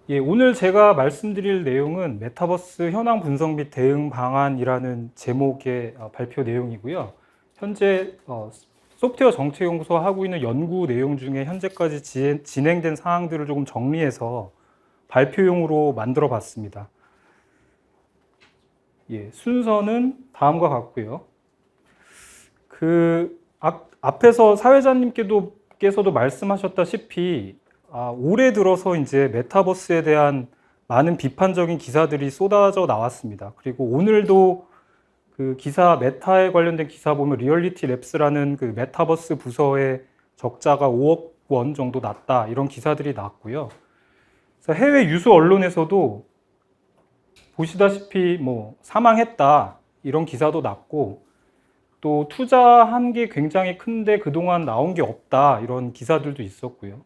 예, 오늘 제가 말씀드릴 내용은 메타버스 현황 분석 및 대응 방안이라는 제목의 발표 내용이고요. 현재 소프트웨어 정책연구소가 하고 있는 연구 내용 중에 현재까지 진행된 사항들을 조금 정리해서 발표용으로 만들어 봤습니다. 예, 순서는 다음과 같고요. 앞에서 사회자님께서도 말씀하셨다시피 올해 들어서 이제 메타버스에 대한 많은 비판적인 기사들이 쏟아져 나왔습니다. 그리고 오늘도 그 기사, 메타에 관련된 기사 보면 리얼리티 랩스라는 그 메타버스 부서의 적자가 5억 원 정도 났다, 이런 기사들이 났고요. 그래서 해외 유수 언론에서도 보시다시피 뭐 사망했다, 이런 기사도 났고, 또 투자한 게 굉장히 큰데 그동안 나온 게 없다, 이런 기사들도 있었고요.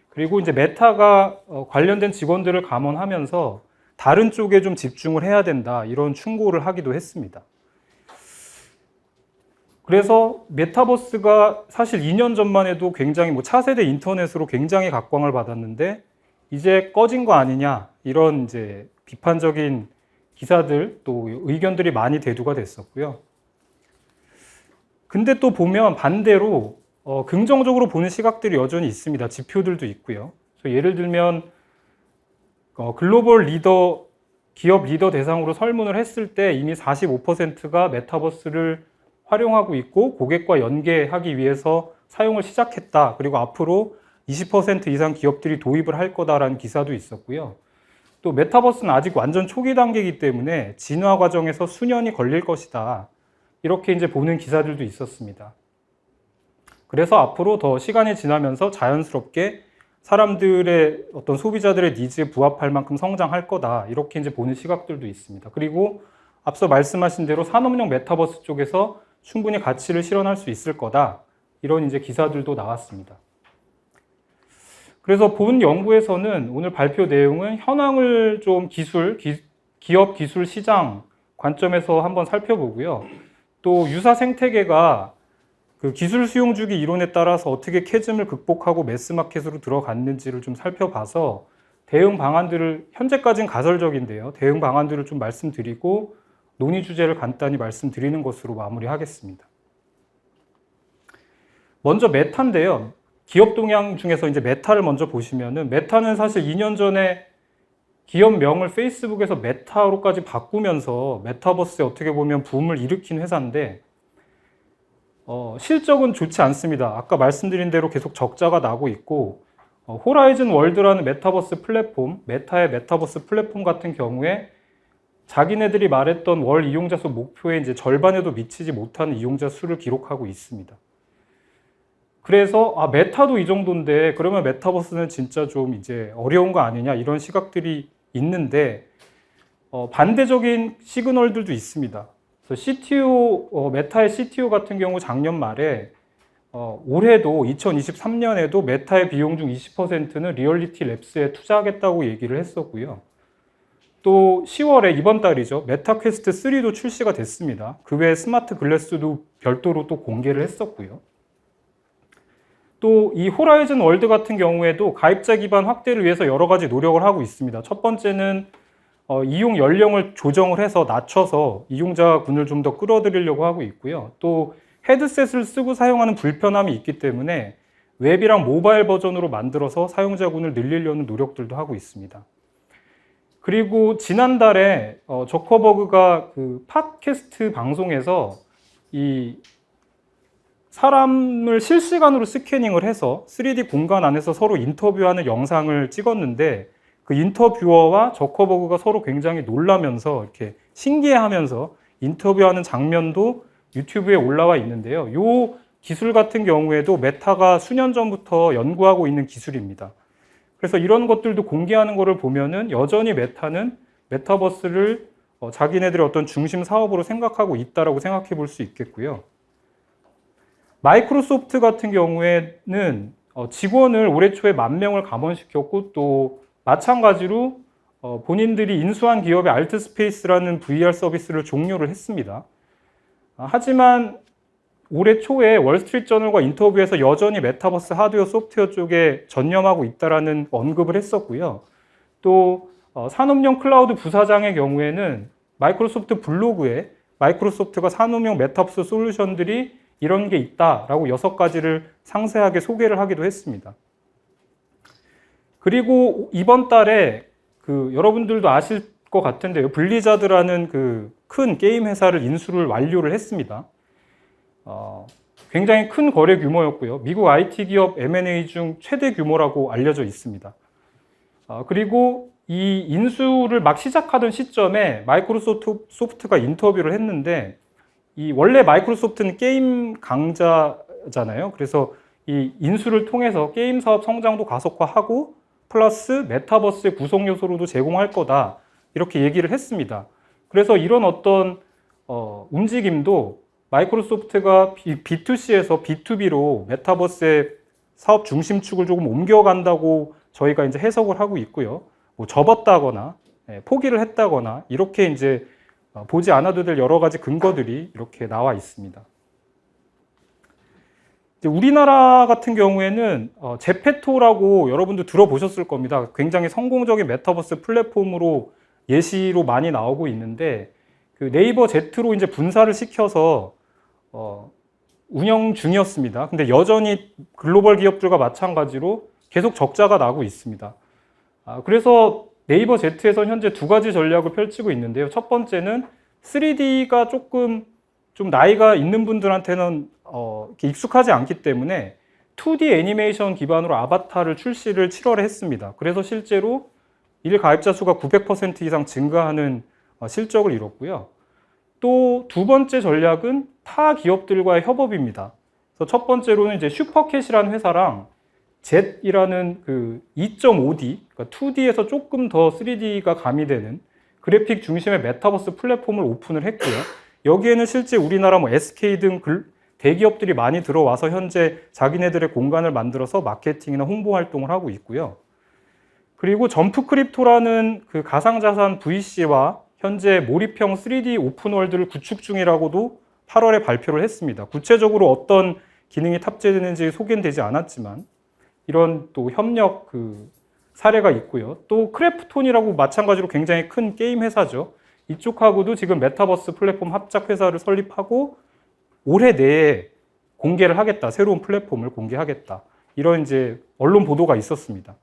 그리고 이제 메타가 관련된 직원들을 감원하면서 다른 쪽에 좀 집중을 해야 된다, 이런 충고를 하기도 했습니다. 그래서 메타버스가 사실 2년 전만 해도 굉장히 뭐 차세대 인터넷으로 굉장히 각광을 받았는데 이제 꺼진 거 아니냐, 이런 이제 비판적인 기사들 또 의견들이 많이 대두가 됐었고요. 근데 또 보면 반대로 긍정적으로 보는 시각들이 여전히 있습니다. 지표들도 있고요. 예를 들면 글로벌 리더, 기업 리더 대상으로 설문을 했을 때 이미 45%가 메타버스를 활용하고 있고 고객과 연계하기 위해서 사용을 시작했다. 그리고 앞으로 20% 이상 기업들이 도입을 할 거다라는 기사도 있었고요. 또 메타버스는 아직 완전 초기 단계이기 때문에 진화 과정에서 수년이 걸릴 것이다, 이렇게 이제 보는 기사들도 있었습니다. 그래서 앞으로 더 시간이 지나면서 자연스럽게 사람들의 어떤 소비자들의 니즈에 부합할 만큼 성장할 거다, 이렇게 이제 보는 시각들도 있습니다. 그리고 앞서 말씀하신 대로 산업용 메타버스 쪽에서 충분히 가치를 실현할 수 있을 거다, 이런 이제 기사들도 나왔습니다. 그래서 본 연구에서는 오늘 발표 내용은 현황을 좀 기업 기술 시장 관점에서 한번 살펴보고요. 또 유사 생태계가 그 기술 수용 주기 이론에 따라서 어떻게 캐즘을 극복하고 매스마켓으로 들어갔는지를 좀 살펴봐서 대응 방안들을, 현재까지는 가설적인데요, 대응 방안들을 좀 말씀드리고 논의 주제를 간단히 말씀드리는 것으로 마무리하겠습니다. 먼저 메타인데요. 기업 동향 중에서 이제 메타를 먼저 보시면은, 메타는 사실 2년 전에 기업명을 페이스북에서 메타로까지 바꾸면서 메타버스에 어떻게 보면 붐을 일으킨 회사인데 실적은 좋지 않습니다. 아까 말씀드린 대로 계속 적자가 나고 있고, 호라이즌 월드라는 메타버스 플랫폼, 메타의 메타버스 플랫폼 같은 경우에 자기네들이 말했던 월 이용자 수 목표의 이제 절반에도 미치지 못하는 이용자 수를 기록하고 있습니다. 그래서 메타도 이 정도인데 그러면 메타버스는 진짜 좀 이제 어려운 거 아니냐, 이런 시각들이 있는데 반대적인 시그널들도 있습니다. 그래서 CTO, 메타의 CTO 같은 경우 작년 말에 올해도 2023년에도 메타의 비용 중 20%는 리얼리티 랩스에 투자하겠다고 얘기를 했었고요. 또 10월에, 이번 달이죠, 메타 퀘스트 3도 출시가 됐습니다. 그 외에 스마트 글래스도 별도로 또 공개를 했었고요. 또 이 호라이즌 월드 같은 경우에도 가입자 기반 확대를 위해서 여러 가지 노력을 하고 있습니다. 첫 번째는 이용 연령을 조정을 해서 낮춰서 이용자군을 좀 더 끌어들이려고 하고 있고요. 또 헤드셋을 쓰고 사용하는 불편함이 있기 때문에 웹이랑 모바일 버전으로 만들어서 사용자군을 늘리려는 노력들도 하고 있습니다. 그리고 지난달에 저커버그가 그 팟캐스트 방송에서 이 사람을 실시간으로 스캐닝을 해서 3D 공간 안에서 서로 인터뷰하는 영상을 찍었는데, 그 인터뷰어와 저커버그가 서로 굉장히 놀라면서 이렇게 신기해하면서 인터뷰하는 장면도 유튜브에 올라와 있는데요. 이 기술 같은 경우에도 메타가 수년 전부터 연구하고 있는 기술입니다. 그래서 이런 것들도 공개하는 것을 보면은 여전히 메타는 메타버스를 자기네들의 어떤 중심 사업으로 생각하고 있다라고 생각해 볼 수 있겠고요. 마이크로소프트 같은 경우에는 직원을 올해 초에 10,000명을 감원시켰고, 또 마찬가지로 본인들이 인수한 기업의 알트스페이스라는 VR 서비스를 종료를 했습니다. 하지만 올해 초에 월스트리트저널과 인터뷰에서 여전히 메타버스 하드웨어 소프트웨어 쪽에 전념하고 있다라는 언급을 했었고요. 또 산업용 클라우드 부사장의 경우에는 마이크로소프트 블로그에 마이크로소프트가 산업용 메타버스 솔루션들이 이런 게 있다라고 6가지를 상세하게 소개를 하기도 했습니다. 그리고 이번 달에 여러분들도 아실 것 같은데요. 블리자드라는 큰 게임 회사를 인수를 완료를 했습니다. 굉장히 큰 거래 규모였고요. 미국 IT 기업 M&A 중 최대 규모라고 알려져 있습니다. 그리고 이 인수를 막 시작하던 시점에 마이크로소프트가 인터뷰를 했는데 원래 마이크로소프트는 게임 강자잖아요. 그래서 이 인수를 통해서 게임 사업 성장도 가속화하고 플러스 메타버스의 구성 요소로도 제공할 거다. 이렇게 얘기를 했습니다. 그래서 이런 어떤 움직임도 마이크로소프트가 B2C에서 B2B로 메타버스의 사업 중심축을 조금 옮겨간다고 저희가 이제 해석을 하고 있고요. 뭐 접었다거나 포기를 했다거나 이렇게 이제 보지 않아도 될 여러 가지 근거들이 이렇게 나와 있습니다. 이제 우리나라 같은 경우에는 제페토라고 여러분도 들어보셨을 겁니다. 굉장히 성공적인 메타버스 플랫폼으로 예시로 많이 나오고 있는데 네이버 Z로 이제 분사를 시켜서 운영 중이었습니다. 근데 여전히 글로벌 기업들과 마찬가지로 계속 적자가 나고 있습니다. 그래서 네이버 Z에서 현재 2가지 전략을 펼치고 있는데요. 첫 번째는 3D가 좀 나이가 있는 분들한테는 이렇게 익숙하지 않기 때문에 2D 애니메이션 기반으로 아바타를 출시를 7월에 했습니다. 그래서 실제로 일 가입자 수가 900% 이상 증가하는 실적을 이뤘고요. 또 2번째 전략은 타 기업들과의 협업입니다. 그래서 첫 번째로는 이제 슈퍼캣이라는 회사랑 Z이라는 2.5D, 그러니까 2D에서 조금 더 3D가 가미되는 그래픽 중심의 메타버스 플랫폼을 오픈을 했고요. 여기에는 실제 우리나라 SK 등 대기업들이 많이 들어와서 현재 자기네들의 공간을 만들어서 마케팅이나 홍보 활동을 하고 있고요. 그리고 점프 크립토라는 가상자산 VC와 현재 몰입형 3D 오픈월드를 구축 중이라고도 8월에 발표를 했습니다. 구체적으로 어떤 기능이 탑재되는지 소개는 되지 않았지만 이런 또 협력 사례가 있고요. 또 크래프톤이라고 마찬가지로 굉장히 큰 게임 회사죠. 이쪽하고도 지금 메타버스 플랫폼 합작 회사를 설립하고 올해 내에 공개를 하겠다. 새로운 플랫폼을 공개하겠다. 이런 이제 언론 보도가 있었습니다.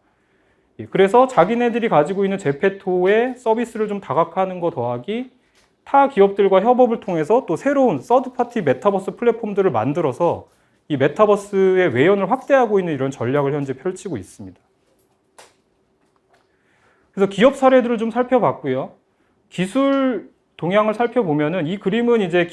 그래서 자기네들이 가지고 있는 제페토의 서비스를 좀 다각화하는 거 더하기 타 기업들과 협업을 통해서 또 새로운 서드파티 메타버스 플랫폼들을 만들어서 이 메타버스의 외연을 확대하고 있는 이런 전략을 현재 펼치고 있습니다. 그래서 기업 사례들을 좀 살펴봤고요. 기술 동향을 살펴보면은 이 그림은 이제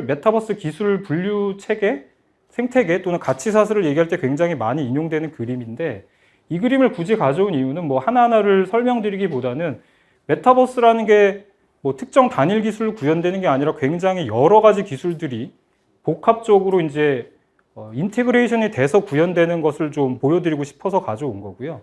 메타버스 기술 분류 체계, 생태계 또는 가치사슬을 얘기할 때 굉장히 많이 인용되는 그림인데 이 그림을 굳이 가져온 이유는 하나하나를 설명드리기보다는 메타버스라는 게 특정 단일 기술로 구현되는 게 아니라 굉장히 여러 가지 기술들이 복합적으로 이제 인티그레이션이 돼서 구현되는 것을 좀 보여드리고 싶어서 가져온 거고요.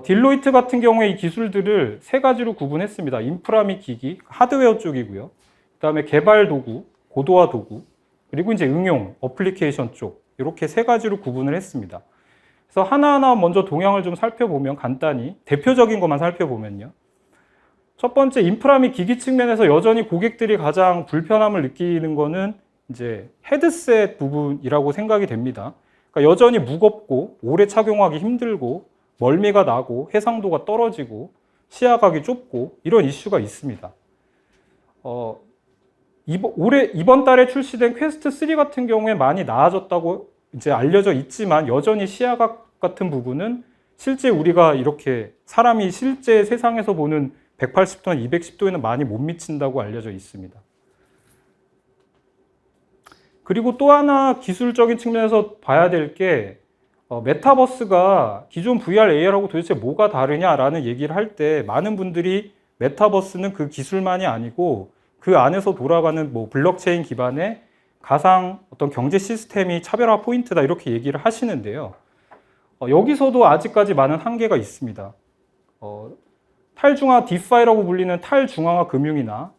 딜로이트 같은 경우에 이 기술들을 3가지로 구분했습니다. 인프라 및 기기, 하드웨어 쪽이고요. 그 다음에 개발 도구, 고도화 도구, 그리고 이제 응용, 어플리케이션 쪽 이렇게 3가지로 구분을 했습니다. 그래서 하나하나 먼저 동향을 좀 살펴보면 간단히 대표적인 것만 살펴보면요. 첫 번째 인프라 및 기기 측면에서 여전히 고객들이 가장 불편함을 느끼는 거는 이제 헤드셋 부분이라고 생각이 됩니다. 그러니까 여전히 무겁고 오래 착용하기 힘들고 멀미가 나고 해상도가 떨어지고 시야각이 좁고 이런 이슈가 있습니다. 이번 달에 출시된 퀘스트 3 같은 경우에 많이 나아졌다고 이제 알려져 있지만 여전히 시야각 같은 부분은 실제 우리가 이렇게 사람이 실제 세상에서 보는 180도나 210도에는 많이 못 미친다고 알려져 있습니다. 그리고 또 하나 기술적인 측면에서 봐야 될 게 메타버스가 기존 VR, AR하고 도대체 뭐가 다르냐라는 얘기를 할 때 많은 분들이 메타버스는 그 기술만이 아니고 그 안에서 돌아가는 블록체인 기반의 가상 어떤 경제 시스템이 차별화 포인트다 이렇게 얘기를 하시는데요. 여기서도 아직까지 많은 한계가 있습니다. 탈중앙 디파이라고 불리는 탈중앙화 금융이나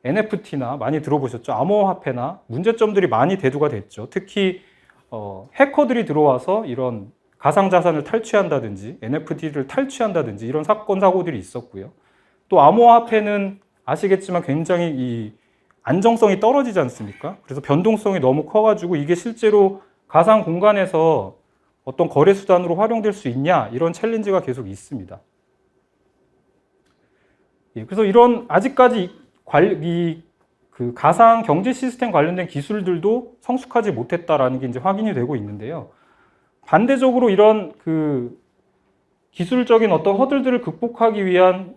NFT나 많이 들어보셨죠? 암호화폐나 문제점들이 많이 대두가 됐죠. 특히 해커들이 들어와서 이런 가상자산을 탈취한다든지 NFT를 탈취한다든지 이런 사건 사고들이 있었고요. 또 암호화폐는 아시겠지만 굉장히 이 안정성이 떨어지지 않습니까? 그래서 변동성이 너무 커가지고 이게 실제로 가상 공간에서 어떤 거래 수단으로 활용될 수 있냐 이런 챌린지가 계속 있습니다. 그래서 이런 아직까지 그 가상 경제 시스템 관련된 기술들도 성숙하지 못했다라는 게 이제 확인이 되고 있는데요. 반대적으로 이런 그 기술적인 어떤 허들들을 극복하기 위한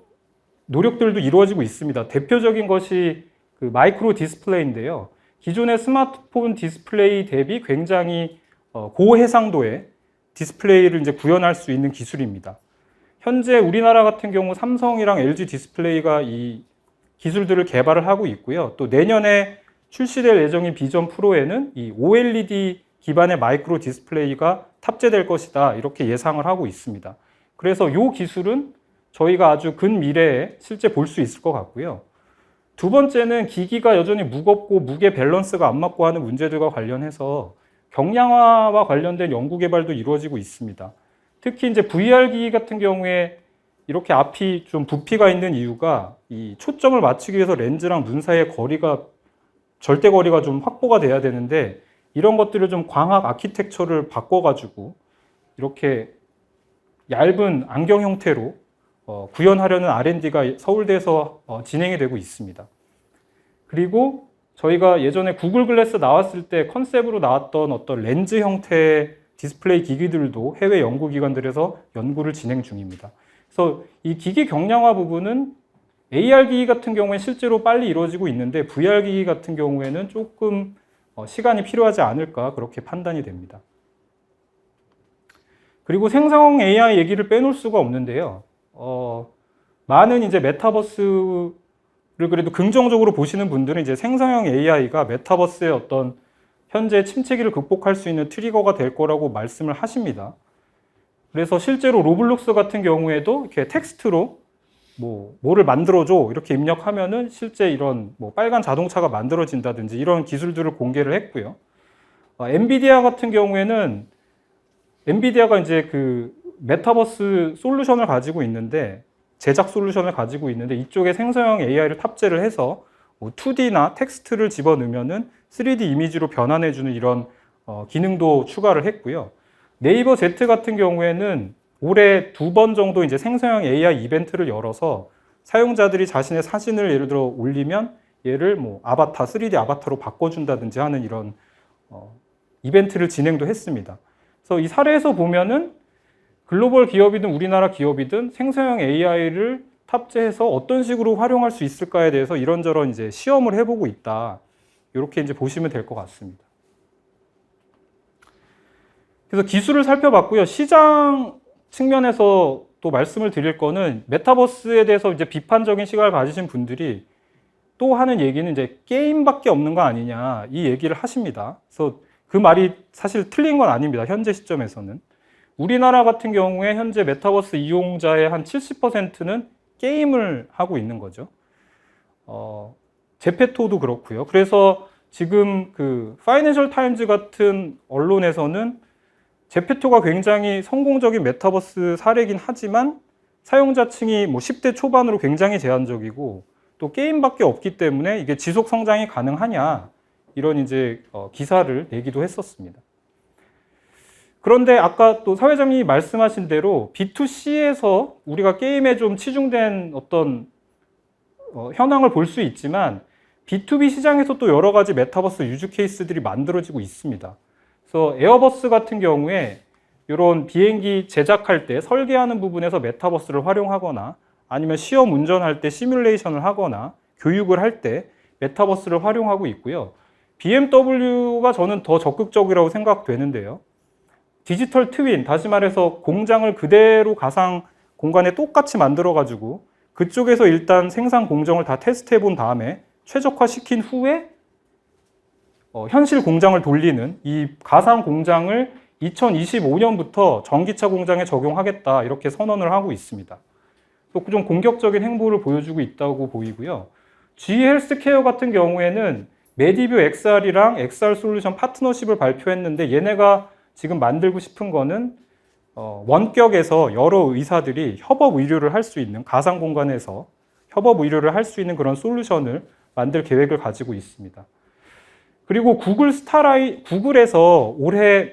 노력들도 이루어지고 있습니다. 대표적인 것이 그 마이크로 디스플레이인데요. 기존의 스마트폰 디스플레이 대비 굉장히 고해상도의 디스플레이를 이제 구현할 수 있는 기술입니다. 현재 우리나라 같은 경우 삼성이랑 LG 디스플레이가 이 기술들을 개발을 하고 있고요. 또 내년에 출시될 예정인 비전 프로에는 이 OLED 기반의 마이크로 디스플레이가 탑재될 것이다. 이렇게 예상을 하고 있습니다. 그래서 이 기술은 저희가 아주 근미래에 실제 볼 수 있을 것 같고요. 두 번째는 기기가 여전히 무겁고 무게 밸런스가 안 맞고 하는 문제들과 관련해서 경량화와 관련된 연구 개발도 이루어지고 있습니다. 특히 이제 VR 기기 같은 경우에 이렇게 앞이 좀 부피가 있는 이유가 이 초점을 맞추기 위해서 렌즈랑 눈 사이의 거리가 절대 거리가 좀 확보가 돼야 되는데 이런 것들을 좀 광학 아키텍처를 바꿔가지고 이렇게 얇은 안경 형태로 구현하려는 R&D가 서울대에서 진행이 되고 있습니다. 그리고 저희가 예전에 구글 글래스 나왔을 때 컨셉으로 나왔던 어떤 렌즈 형태의 디스플레이 기기들도 해외 연구기관들에서 연구를 진행 중입니다. 그래서 이 기기 경량화 부분은 AR 기기 같은 경우에 실제로 빨리 이루어지고 있는데 VR 기기 같은 경우에는 조금 시간이 필요하지 않을까 그렇게 판단이 됩니다. 그리고 생성형 AI 얘기를 빼놓을 수가 없는데요. 많은 이제 메타버스를 그래도 긍정적으로 보시는 분들은 이제 생성형 AI가 메타버스의 어떤 현재 침체기를 극복할 수 있는 트리거가 될 거라고 말씀을 하십니다. 그래서 실제로 로블록스 같은 경우에도 이렇게 텍스트로 뭐를 만들어줘 이렇게 입력하면은 실제 이런 빨간 자동차가 만들어진다든지 이런 기술들을 공개를 했고요. 엔비디아 같은 경우에는 엔비디아가 이제 그 메타버스 솔루션을 가지고 있는데 제작 솔루션을 가지고 있는데 이쪽에 생성형 AI를 탑재를 해서 2D나 텍스트를 집어넣으면은 3D 이미지로 변환해주는 이런 기능도 추가를 했고요. 네이버 Z 같은 경우에는 올해 2번 정도 이제 생성형 AI 이벤트를 열어서 사용자들이 자신의 사진을 예를 들어 올리면 얘를 아바타, 3D 아바타로 바꿔준다든지 하는 이런 이벤트를 진행도 했습니다. 그래서 이 사례에서 보면은 글로벌 기업이든 우리나라 기업이든 생성형 AI를 탑재해서 어떤 식으로 활용할 수 있을까에 대해서 이런저런 이제 시험을 해보고 있다. 이렇게 이제 보시면 될 것 같습니다. 그래서 기술을 살펴봤고요. 시장 측면에서 또 말씀을 드릴 거는 메타버스에 대해서 이제 비판적인 시각을 가지신 분들이 또 하는 얘기는 이제 게임밖에 없는 거 아니냐 이 얘기를 하십니다. 그래서 그 말이 사실 틀린 건 아닙니다. 현재 시점에서는. 우리나라 같은 경우에 현재 메타버스 이용자의 한 70%는 게임을 하고 있는 거죠. 제페토도 그렇고요. 그래서 지금 그 파이낸셜 타임즈 같은 언론에서는 제페토가 굉장히 성공적인 메타버스 사례긴 하지만 사용자층이 10대 초반으로 굉장히 제한적이고 또 게임밖에 없기 때문에 이게 지속 성장이 가능하냐 이런 이제 기사를 내기도 했었습니다. 그런데 아까 또 사회자님이 말씀하신 대로 B2C에서 우리가 게임에 좀 치중된 어떤 현황을 볼 수 있지만 B2B 시장에서 또 여러 가지 메타버스 유즈 케이스들이 만들어지고 있습니다. 그래서 에어버스 같은 경우에 이런 비행기 제작할 때 설계하는 부분에서 메타버스를 활용하거나 아니면 시험 운전할 때 시뮬레이션을 하거나 교육을 할 때 메타버스를 활용하고 있고요. BMW가 저는 더 적극적이라고 생각되는데요. 디지털 트윈, 다시 말해서 공장을 그대로 가상 공간에 똑같이 만들어가지고 그쪽에서 일단 생산 공정을 다 테스트해 본 다음에 최적화시킨 후에 현실 공장을 돌리는 이 가상 공장을 2025년부터 전기차 공장에 적용하겠다 이렇게 선언을 하고 있습니다. 또 좀 공격적인 행보를 보여주고 있다고 보이고요. G 헬스케어 같은 경우에는 메디뷰 XR이랑 XR 솔루션 파트너십을 발표했는데 얘네가 지금 만들고 싶은 거는 원격에서 여러 의사들이 협업 의료를 할 수 있는 가상 공간에서 협업 의료를 할 수 있는 그런 솔루션을 만들 계획을 가지고 있습니다. 그리고 구글에서 올해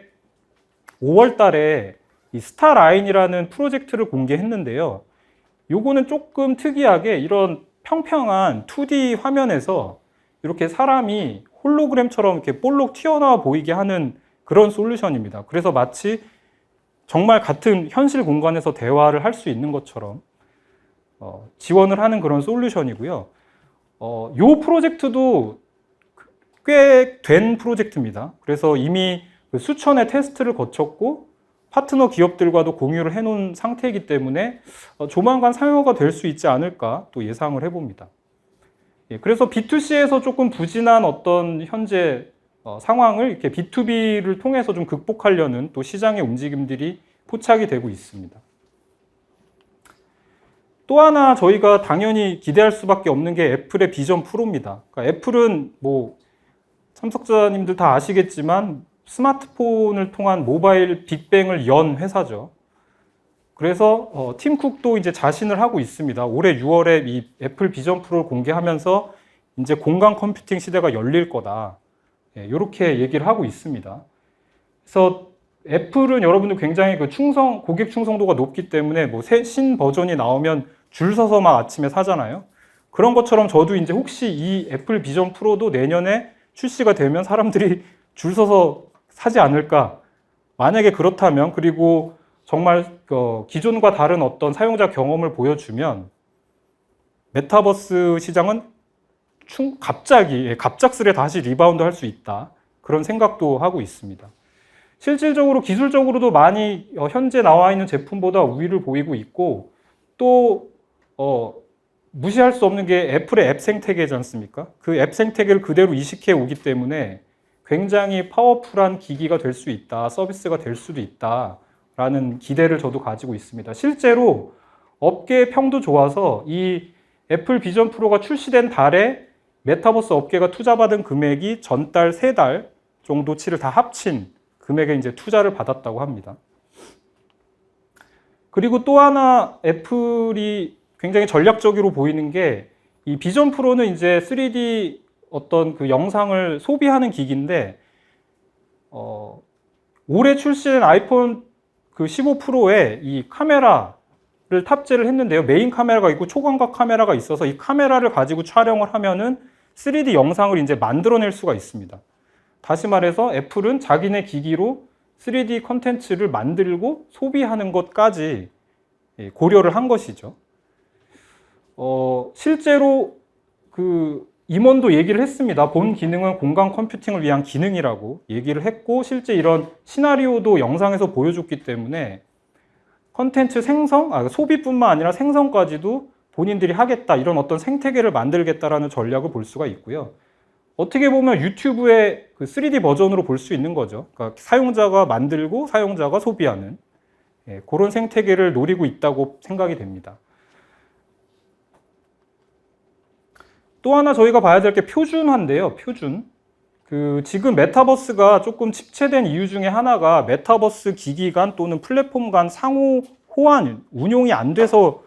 5월 달에 이 스타라인이라는 프로젝트를 공개했는데요. 요거는 조금 특이하게 이런 평평한 2D 화면에서 이렇게 사람이 홀로그램처럼 이렇게 볼록 튀어나와 보이게 하는 그런 솔루션입니다. 그래서 마치 정말 같은 현실 공간에서 대화를 할 수 있는 것처럼 지원을 하는 그런 솔루션이고요. 요 프로젝트도 꽤 된 프로젝트입니다. 그래서 이미 수천의 테스트를 거쳤고 파트너 기업들과도 공유를 해놓은 상태이기 때문에 조만간 상용화가 될 수 있지 않을까 또 예상을 해봅니다. 그래서 B2C에서 조금 부진한 어떤 현재 상황을 이렇게 B2B를 통해서 좀 극복하려는 또 시장의 움직임들이 포착이 되고 있습니다. 또 하나 저희가 당연히 기대할 수밖에 없는 게 애플의 비전 프로입니다. 그러니까 애플은 뭐 참석자님들 다 아시겠지만 스마트폰을 통한 모바일 빅뱅을 연 회사죠. 그래서 팀 쿡도 이제 자신을 하고 있습니다. 올해 6월에 이 애플 비전 프로를 공개하면서 이제 공간 컴퓨팅 시대가 열릴 거다. 이렇게 얘기를 하고 있습니다. 그래서 애플은 여러분들 굉장히 그 고객 충성도가 높기 때문에 뭐 신 버전이 나오면 줄 서서 막 아침에 사잖아요. 그런 것처럼 저도 이제 혹시 이 애플 비전 프로도 내년에 출시가 되면 사람들이 줄 서서 사지 않을까. 만약에 그렇다면, 그리고 정말 기존과 다른 어떤 사용자 경험을 보여주면 메타버스 시장은 갑작스레 다시 리바운드 할 수 있다. 그런 생각도 하고 있습니다. 실질적으로 기술적으로도 많이 현재 나와 있는 제품보다 우위를 보이고 있고, 또 무시할 수 없는 게 애플의 앱 생태계지 않습니까? 그 앱 생태계를 그대로 이식해 오기 때문에 굉장히 파워풀한 기기가 될 수 있다, 서비스가 될 수도 있다라는 기대를 저도 가지고 있습니다. 실제로 업계의 평도 좋아서 이 애플 비전 프로가 출시된 달에 메타버스 업계가 투자받은 금액이 전달 3달 정도치를 다 합친 금액에 이제 투자를 받았다고 합니다. 그리고 또 하나 애플이 굉장히 전략적으로 보이는 게 이 비전 프로는 이제 3D 어떤 그 영상을 소비하는 기기인데 올해 출시된 아이폰 그 15 프로에 이 카메라를 탑재를 했는데요. 메인 카메라가 있고 초광각 카메라가 있어서 이 카메라를 가지고 촬영을 하면은 3D 영상을 이제 만들어낼 수가 있습니다. 다시 말해서 애플은 자기네 기기로 3D 컨텐츠를 만들고 소비하는 것까지 고려를 한 것이죠. 실제로 그 임원도 얘기를 했습니다. 본 기능은 공간 컴퓨팅을 위한 기능이라고 얘기를 했고, 실제 이런 시나리오도 영상에서 보여줬기 때문에 컨텐츠 소비뿐만 아니라 생성까지도 본인들이 하겠다, 이런 어떤 생태계를 만들겠다라는 전략을 볼 수가 있고요. 어떻게 보면 유튜브의 그 3D 버전으로 볼 수 있는 거죠. 그러니까 사용자가 만들고 사용자가 소비하는 그런 생태계를 노리고 있다고 생각이 됩니다. 또 하나 저희가 봐야 될 게 표준화인데요. 표준. 지금 메타버스가 조금 침체된 이유 중에 하나가 메타버스 기기 간 또는 플랫폼 간 상호 호환, 운용이 안 돼서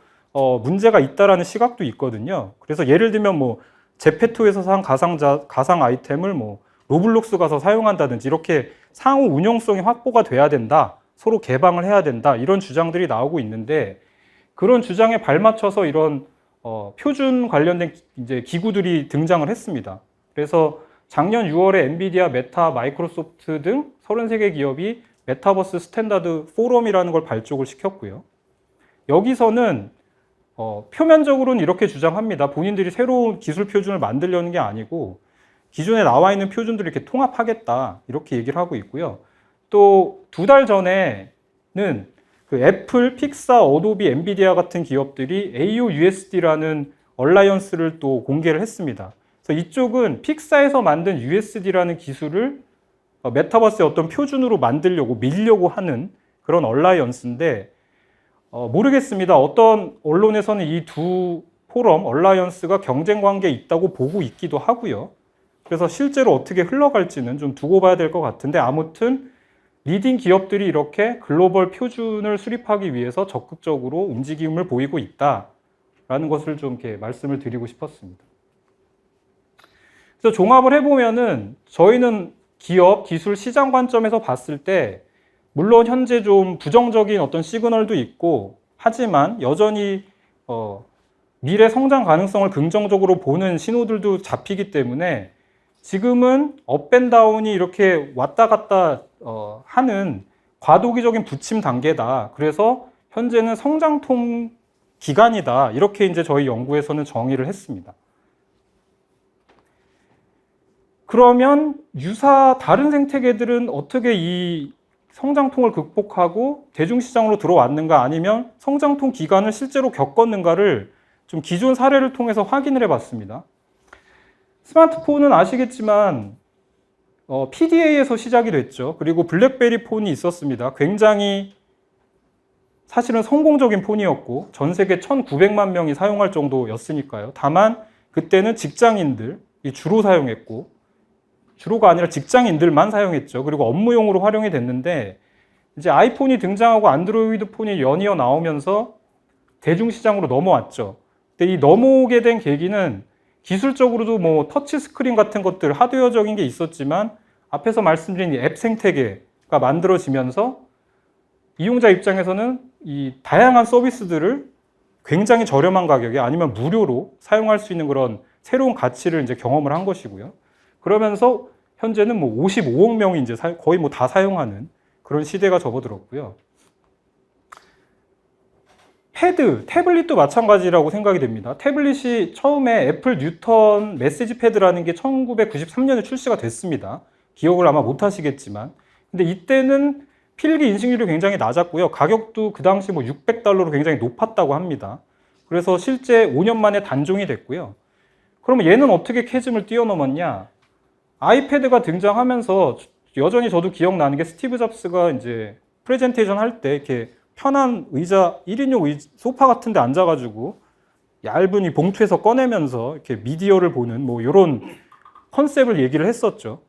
문제가 있다라는 시각도 있거든요. 그래서 예를 들면 뭐 제페토에서 산 가상 아이템을 뭐 로블록스 가서 사용한다든지 이렇게 상호 운용성이 확보가 돼야 된다. 서로 개방을 해야 된다. 이런 주장들이 나오고 있는데, 그런 주장에 발맞춰서 이런 표준 관련된 이제 기구들이 등장을 했습니다. 그래서 작년 6월에 엔비디아, 메타, 마이크로소프트 등 33개 기업이 메타버스 스탠다드 포럼이라는 걸 발족을 시켰고요. 여기서는 표면적으로는 이렇게 주장합니다. 본인들이 새로운 기술 표준을 만들려는 게 아니고 기존에 나와 있는 표준들을 이렇게 통합하겠다, 이렇게 얘기를 하고 있고요. 또 2달 전에는 그 애플, 픽사, 어도비, 엔비디아 같은 기업들이 AOUSD라는 얼라이언스를 또 공개를 했습니다. 그래서 이쪽은 픽사에서 만든 USD라는 기술을 메타버스의 어떤 표준으로 만들려고 밀려고 하는 그런 얼라이언스인데, 모르겠습니다. 어떤 언론에서는 이 두 포럼, 얼라이언스가 경쟁 관계에 있다고 보고 있기도 하고요. 그래서 실제로 어떻게 흘러갈지는 좀 두고 봐야 될 것 같은데, 아무튼 리딩 기업들이 이렇게 글로벌 표준을 수립하기 위해서 적극적으로 움직임을 보이고 있다라는 것을 좀 이렇게 말씀을 드리고 싶었습니다. 그래서 종합을 해보면은 저희는 기업, 기술, 시장 관점에서 봤을 때 물론 현재 좀 부정적인 어떤 시그널도 있고 하지만 여전히 미래 성장 가능성을 긍정적으로 보는 신호들도 잡히기 때문에 지금은 업앤다운이 이렇게 왔다 갔다 하는 과도기적인 부침 단계다. 그래서 현재는 성장통 기간이다. 이렇게 이제 저희 연구에서는 정의를 했습니다. 그러면 유사 다른 생태계들은 어떻게 이 성장통을 극복하고 대중시장으로 들어왔는가 아니면 성장통 기간을 실제로 겪었는가를 좀 기존 사례를 통해서 확인을 해봤습니다. 스마트폰은 아시겠지만 PDA에서 시작이 됐죠. 그리고 블랙베리 폰이 있었습니다. 굉장히 사실은 성공적인 폰이었고 전 세계 1900만 명이 사용할 정도였으니까요. 다만 그때는 직장인들이 주로 사용했고 주로가 아니라 직장인들만 사용했죠. 그리고 업무용으로 활용이 됐는데 이제 아이폰이 등장하고 안드로이드 폰이 연이어 나오면서 대중시장으로 넘어왔죠. 근데 이 넘어오게 된 계기는 기술적으로도 뭐 터치 스크린 같은 것들 하드웨어적인 게 있었지만 앞에서 말씀드린 이 앱 생태계가 만들어지면서 이용자 입장에서는 이 다양한 서비스들을 굉장히 저렴한 가격에 아니면 무료로 사용할 수 있는 그런 새로운 가치를 이제 경험을 한 것이고요. 그러면서 현재는 뭐 55억 명이 이제 거의 뭐 다 사용하는 그런 시대가 접어들었고요. 패드, 태블릿도 마찬가지라고 생각이 됩니다. 태블릿이 처음에 애플 뉴턴 메시지 패드라는 게 1993년에 출시가 됐습니다. 기억을 아마 못 하시겠지만. 근데 이때는 필기 인식률이 굉장히 낮았고요. 가격도 그 당시 뭐 $600로 굉장히 높았다고 합니다. 그래서 실제 5년 만에 단종이 됐고요. 그러면 얘는 어떻게 캐즘을 뛰어넘었냐? 아이패드가 등장하면서 여전히 저도 기억나는 게 스티브 잡스가 이제 프레젠테이션 할 때 이렇게 편한 의자, 1인용 소파 같은 데 앉아가지고 얇은 이 봉투에서 꺼내면서 이렇게 미디어를 보는 뭐 이런 컨셉을 얘기를 했었죠.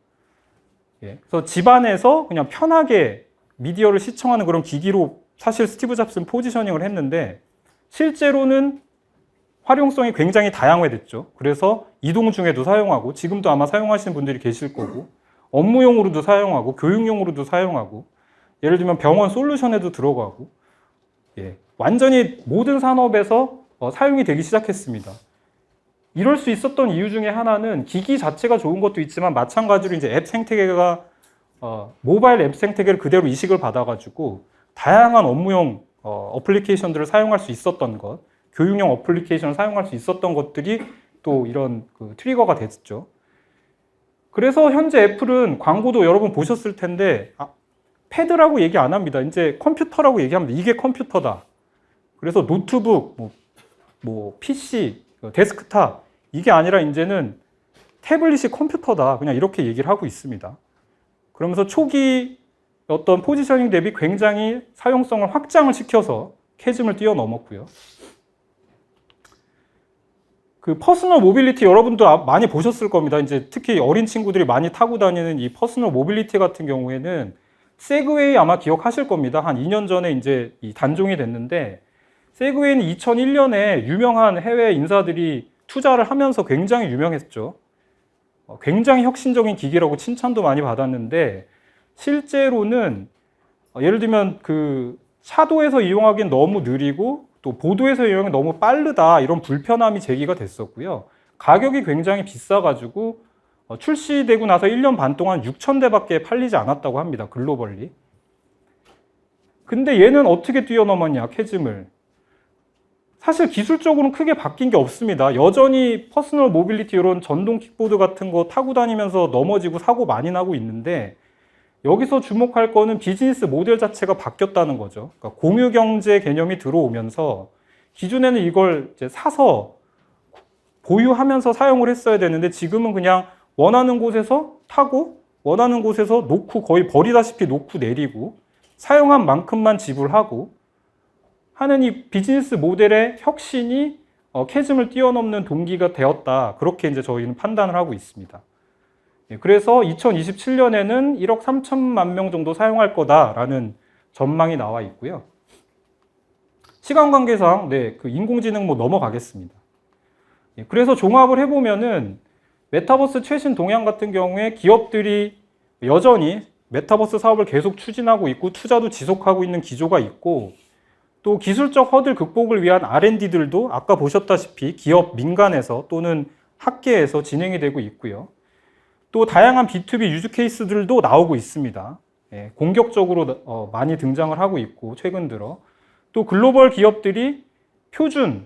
예. 그래서 집안에서 그냥 편하게 미디어를 시청하는 그런 기기로 사실 스티브 잡스는 포지셔닝을 했는데 실제로는 활용성이 굉장히 다양화됐죠. 그래서 이동 중에도 사용하고 지금도 아마 사용하시는 분들이 계실 거고 업무용으로도 사용하고 교육용으로도 사용하고 예를 들면 병원 솔루션에도 들어가고 완전히 모든 산업에서 사용이 되기 시작했습니다. 이럴 수 있었던 이유 중에 하나는 기기 자체가 좋은 것도 있지만 마찬가지로 이제 앱 생태계가 모바일 앱 생태계를 그대로 이식을 받아가지고 다양한 업무용 어플리케이션들을 사용할 수 있었던 것, 교육용 어플리케이션을 사용할 수 있었던 것들이 또 이런 트리거가 됐죠. 그래서 현재 애플은 광고도 여러분 보셨을 텐데 패드라고 얘기 안 합니다. 이제 컴퓨터라고 얘기합니다. 이게 컴퓨터다. 그래서 노트북, 뭐 PC, 데스크탑 이게 아니라 이제는 태블릿이 컴퓨터다. 그냥 이렇게 얘기를 하고 있습니다. 그러면서 초기 어떤 포지셔닝 대비 굉장히 사용성을 확장을 시켜서 캐즘을 뛰어넘었고요. 그 퍼스널 모빌리티 여러분도 많이 보셨을 겁니다. 이제 특히 어린 친구들이 많이 타고 다니는 이 퍼스널 모빌리티 같은 경우에는 세그웨이 아마 기억하실 겁니다. 한 2년 전에 이제 단종이 됐는데 세그웨이는 2001년에 유명한 해외 인사들이 투자를 하면서 굉장히 유명했죠. 굉장히 혁신적인 기기라고 칭찬도 많이 받았는데 실제로는 예를 들면 그 차도에서 이용하기엔 너무 느리고 또 보도에서 이용하기 너무 빠르다 이런 불편함이 제기가 됐었고요. 가격이 굉장히 비싸가지고 출시되고 나서 1년 반 동안 6,000대밖에 팔리지 않았다고 합니다. 글로벌리. 근데 얘는 어떻게 뛰어넘었냐, 캐즘을. 사실 기술적으로는 크게 바뀐 게 없습니다. 여전히 퍼스널 모빌리티 이런 전동 킥보드 같은 거 타고 다니면서 넘어지고 사고 많이 나고 있는데 여기서 주목할 거는 비즈니스 모델 자체가 바뀌었다는 거죠. 그러니까 공유 경제 개념이 들어오면서 기존에는 이걸 이제 사서 보유하면서 사용을 했어야 되는데 지금은 그냥 원하는 곳에서 타고 원하는 곳에서 놓고 거의 버리다시피 놓고 내리고 사용한 만큼만 지불하고 하는 이 비즈니스 모델의 혁신이 캐즘을 뛰어넘는 동기가 되었다. 그렇게 이제 저희는 판단을 하고 있습니다. 그래서 2027년에는 1억 3천만 명 정도 사용할 거다라는 전망이 나와 있고요. 시간 관계상 그 인공지능 넘어가겠습니다. 그래서 종합을 해보면은 메타버스 최신 동향 같은 경우에 기업들이 여전히 메타버스 사업을 계속 추진하고 있고 투자도 지속하고 있는 기조가 있고, 또 기술적 허들 극복을 위한 R&D들도 아까 보셨다시피 기업 민간에서 또는 학계에서 진행이 되고 있고요. 또 다양한 B2B 유즈 케이스들도 나오고 있습니다. 공격적으로 많이 등장을 하고 있고, 최근 들어 또 글로벌 기업들이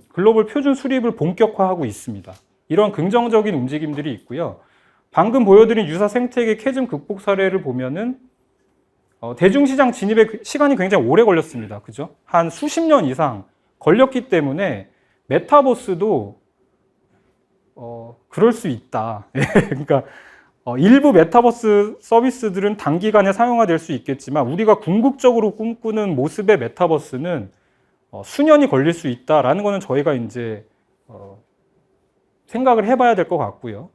글로벌 표준 수립을 본격화하고 있습니다. 이런 긍정적인 움직임들이 있고요. 방금 보여드린 유사 생태계 캐즘 극복 사례를 보면은 대중시장 진입에 시간이 굉장히 오래 걸렸습니다. 그죠? 한 수십 년 이상 걸렸기 때문에 메타버스도 그럴 수 있다. 그러니까 일부 메타버스 서비스들은 단기간에 사용화될 수 있겠지만 우리가 궁극적으로 꿈꾸는 모습의 메타버스는 수년이 걸릴 수 있다라는 거는 저희가 이제 생각을 해봐야 될 것 같고요.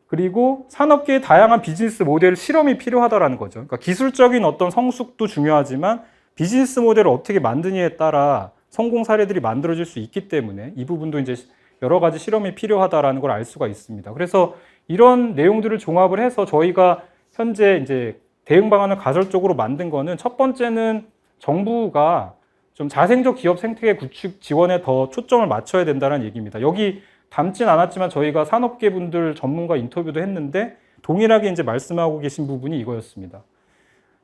그리고 산업계의 다양한 비즈니스 모델 실험이 필요하다라는 거죠. 그러니까 기술적인 어떤 성숙도 중요하지만 비즈니스 모델을 어떻게 만드느냐에 따라 성공 사례들이 만들어질 수 있기 때문에 이 부분도 이제 여러 가지 실험이 필요하다라는 걸 알 수가 있습니다. 그래서 이런 내용들을 종합을 해서 저희가 현재 이제 대응 방안을 가설적으로 만든 거는, 첫 번째는 정부가 좀 자생적 기업 생태계 구축 지원에 더 초점을 맞춰야 된다는 얘기입니다. 여기 담진 않았지만 저희가 산업계 분들 전문가 인터뷰도 했는데 동일하게 이제 말씀하고 계신 부분이 이거였습니다.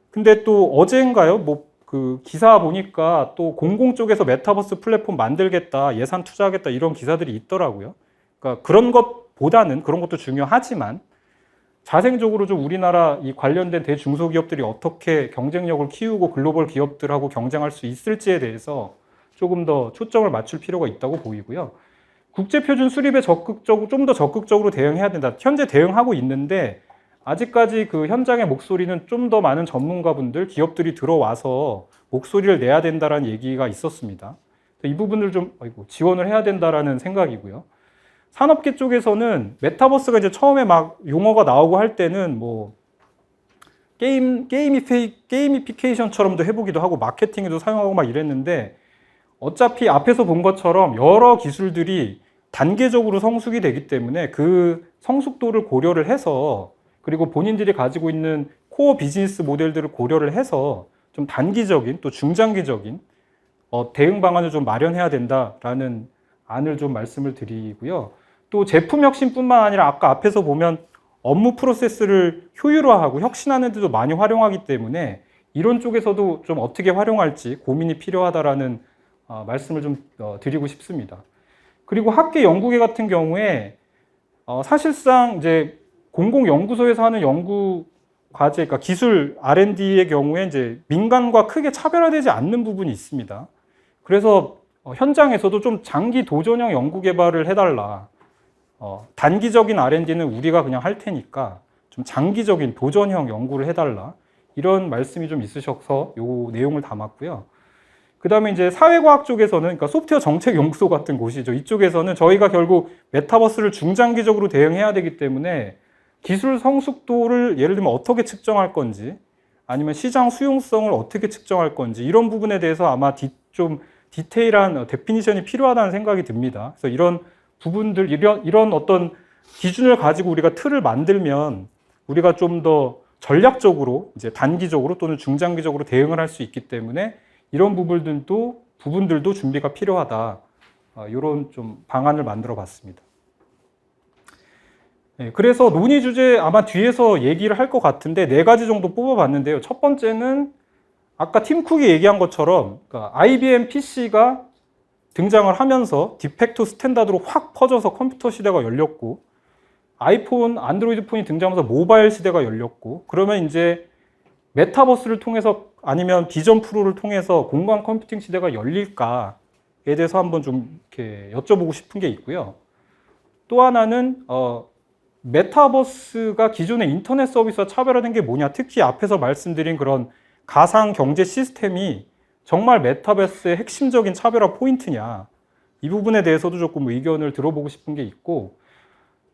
근데 또 어제인가요? 그 기사 보니까 또 공공 쪽에서 메타버스 플랫폼 만들겠다, 예산 투자하겠다 이런 기사들이 있더라고요. 그러니까 그런 것보다는, 그런 것도 중요하지만 자생적으로 좀 우리나라 이 관련된 대중소기업들이 어떻게 경쟁력을 키우고 글로벌 기업들하고 경쟁할 수 있을지에 대해서 조금 더 초점을 맞출 필요가 있다고 보이고요. 국제표준 수립에 좀 더 적극적으로 대응해야 된다. 현재 대응하고 있는데 아직까지 그 현장의 목소리는 좀 더 많은 전문가분들, 기업들이 들어와서 목소리를 내야 된다라는 얘기가 있었습니다. 이 부분을 좀 지원을 해야 된다라는 생각이고요. 산업계 쪽에서는 메타버스가 이제 처음에 막 용어가 나오고 할 때는 게이미피케이션처럼도 해보기도 하고 마케팅에도 사용하고 막 이랬는데, 어차피 앞에서 본 것처럼 여러 기술들이 단계적으로 성숙이 되기 때문에 그 성숙도를 고려를 해서, 그리고 본인들이 가지고 있는 코어 비즈니스 모델들을 고려를 해서 좀 단기적인 또 중장기적인 대응 방안을 좀 마련해야 된다라는 안을 좀 말씀을 드리고요. 또 제품 혁신뿐만 아니라 아까 앞에서 보면 업무 프로세스를 효율화하고 혁신하는 데도 많이 활용하기 때문에 이런 쪽에서도 좀 어떻게 활용할지 고민이 필요하다라는 말씀을 좀 드리고 싶습니다. 그리고 학계 연구계 같은 경우에 사실상 이제 공공연구소에서 하는 연구 과제, 그러니까 기술 R&D의 경우에 이제 민간과 크게 차별화되지 않는 부분이 있습니다. 그래서 현장에서도 좀 장기 도전형 연구 개발을 해달라. 단기적인 R&D는 우리가 그냥 할 테니까 좀 장기적인 도전형 연구를 해달라. 이런 말씀이 좀 있으셔서 요 내용을 담았고요. 그 다음에 이제 사회과학 쪽에서는, 그러니까 소프트웨어 정책연구소 같은 곳이죠. 이쪽에서는 저희가 결국 메타버스를 중장기적으로 대응해야 되기 때문에 기술 성숙도를 예를 들면 어떻게 측정할 건지, 아니면 시장 수용성을 어떻게 측정할 건지, 이런 부분에 대해서 아마 좀 디테일한 데피니션이 필요하다는 생각이 듭니다. 그래서 이런 부분들, 이런 어떤 기준을 가지고 우리가 틀을 만들면 우리가 좀 더 전략적으로 이제 단기적으로 또는 중장기적으로 대응을 할 수 있기 때문에 이런 부분들도 준비가 필요하다. 이런 좀 방안을 만들어 봤습니다. 그래서 논의 주제 아마 뒤에서 얘기를 할 것 같은데 4가지 정도 뽑아봤는데요. 첫 번째는 아까 팀 쿡이 얘기한 것처럼, 그러니까 IBM PC가 등장을 하면서 디팩토 스탠다드로 확 퍼져서 컴퓨터 시대가 열렸고, 안드로이드 폰이 등장하면서 모바일 시대가 열렸고, 그러면 이제 메타버스를 통해서 아니면 비전 프로를 통해서 공간 컴퓨팅 시대가 열릴까에 대해서 한번 좀 이렇게 여쭤보고 싶은 게 있고요. 또 하나는 메타버스가 기존의 인터넷 서비스와 차별화된 게 뭐냐, 특히 앞에서 말씀드린 그런 가상 경제 시스템이 정말 메타버스의 핵심적인 차별화 포인트냐, 이 부분에 대해서도 조금 의견을 들어보고 싶은 게 있고,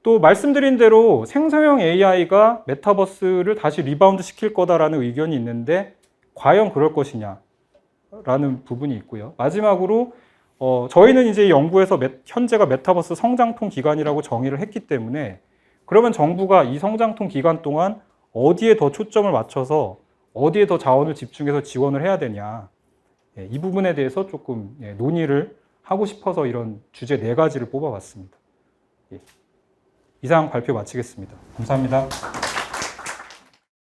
또 말씀드린 대로 생성형 AI가 메타버스를 다시 리바운드 시킬 거다라는 의견이 있는데 과연 그럴 것이냐라는 부분이 있고요. 마지막으로 저희는 이제 연구에서 현재가 메타버스 성장통 기간이라고 정의를 했기 때문에 그러면 정부가 이 성장통 기간 동안 어디에 더 초점을 맞춰서 어디에 더 자원을 집중해서 지원을 해야 되냐. 이 부분에 대해서 조금 논의를 하고 싶어서 이런 주제 4가지를 뽑아봤습니다. 이상 발표 마치겠습니다. 감사합니다.